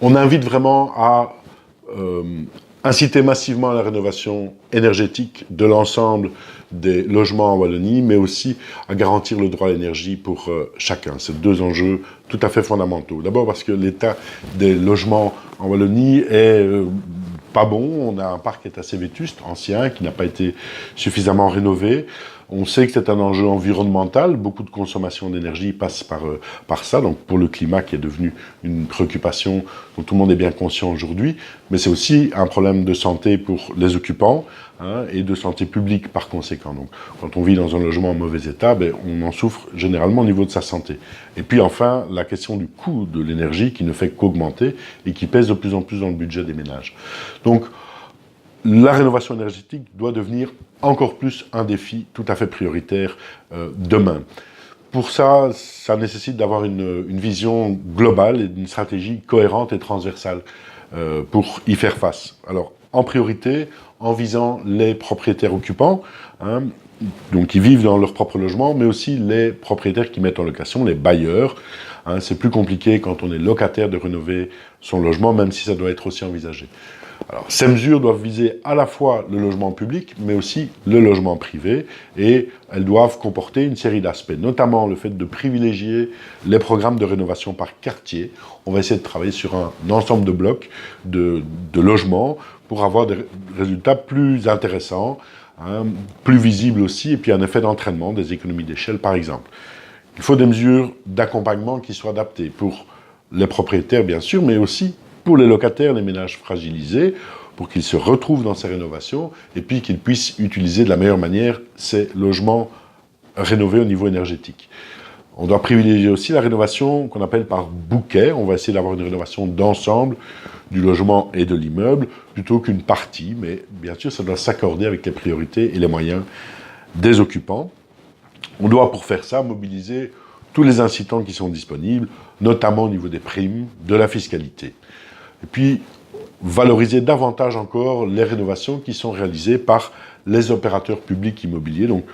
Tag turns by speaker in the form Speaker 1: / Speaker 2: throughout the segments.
Speaker 1: On invite vraiment à inciter massivement à la rénovation énergétique de l'ensemble des logements en Wallonie, mais aussi à garantir le droit à l'énergie pour chacun. C'est deux enjeux tout à fait fondamentaux. D'abord parce que l'état des logements en Wallonie est pas bon. On a un parc qui est assez vétuste, ancien, qui n'a pas été suffisamment rénové. On sait que c'est un enjeu environnemental. Beaucoup de consommation d'énergie passe par ça. Donc pour le climat qui est devenu une préoccupation dont tout le monde est bien conscient aujourd'hui. Mais c'est aussi un problème de santé pour les occupants et de santé publique par conséquent. Donc quand on vit dans un logement en mauvais état, on en souffre généralement au niveau de sa santé. Et puis enfin, la question du coût de l'énergie qui ne fait qu'augmenter et qui pèse de plus en plus dans le budget des ménages. Donc, la rénovation énergétique doit devenir encore plus un défi tout à fait prioritaire demain. Pour ça, ça nécessite d'avoir une vision globale et une stratégie cohérente et transversale pour y faire face. Alors, en priorité, en visant les propriétaires occupants, donc qui vivent dans leur propre logement, mais aussi les propriétaires qui mettent en location, les bailleurs. C'est plus compliqué quand on est locataire de rénover son logement, même si ça doit être aussi envisagé. Alors, ces mesures doivent viser à la fois le logement public, mais aussi le logement privé, et elles doivent comporter une série d'aspects, notamment le fait de privilégier les programmes de rénovation par quartier. On va essayer de travailler sur un ensemble de blocs de logements pour avoir des résultats plus intéressants, plus visibles aussi, et puis un effet d'entraînement, des économies d'échelle par exemple. Il faut des mesures d'accompagnement qui soient adaptées pour les propriétaires bien sûr, mais aussi pour les locataires, les ménages fragilisés, pour qu'ils se retrouvent dans ces rénovations et puis qu'ils puissent utiliser de la meilleure manière ces logements rénovés au niveau énergétique. On doit privilégier aussi la rénovation qu'on appelle par bouquet. On va essayer d'avoir une rénovation d'ensemble du logement et de l'immeuble plutôt qu'une partie, mais bien sûr ça doit s'accorder avec les priorités et les moyens des occupants. On doit pour faire ça mobiliser tous les incitants qui sont disponibles, notamment au niveau des primes, de la fiscalité. Et puis, valoriser davantage encore les rénovations qui sont réalisées par les opérateurs publics immobiliers, donc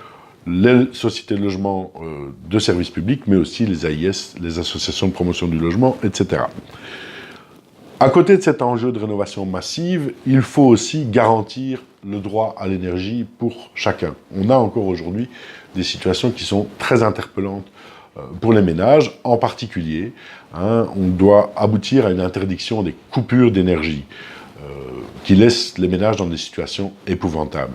Speaker 1: les sociétés de logement de services publics, mais aussi les AIS, les associations de promotion du logement, etc. À côté de cet enjeu de rénovation massive, il faut aussi garantir le droit à l'énergie pour chacun. On a encore aujourd'hui des situations qui sont très interpellantes pour les ménages, en particulier, on doit aboutir à une interdiction des coupures d'énergie qui laissent les ménages dans des situations épouvantables.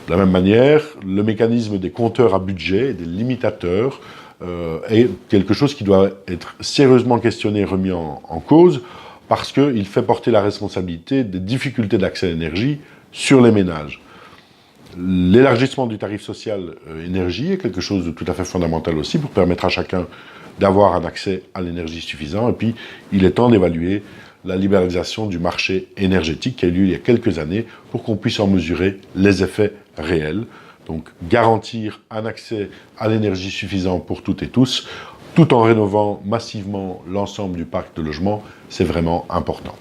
Speaker 1: De la même manière, le mécanisme des compteurs à budget, des limitateurs, est quelque chose qui doit être sérieusement questionné et remis en cause parce qu'il fait porter la responsabilité des difficultés d'accès à l'énergie sur les ménages. L'élargissement du tarif social énergie est quelque chose de tout à fait fondamental aussi pour permettre à chacun d'avoir un accès à l'énergie suffisant. Et puis, il est temps d'évaluer la libéralisation du marché énergétique qui a eu lieu il y a quelques années pour qu'on puisse en mesurer les effets réels. Donc, garantir un accès à l'énergie suffisant pour toutes et tous, tout en rénovant massivement l'ensemble du parc de logements, c'est vraiment important.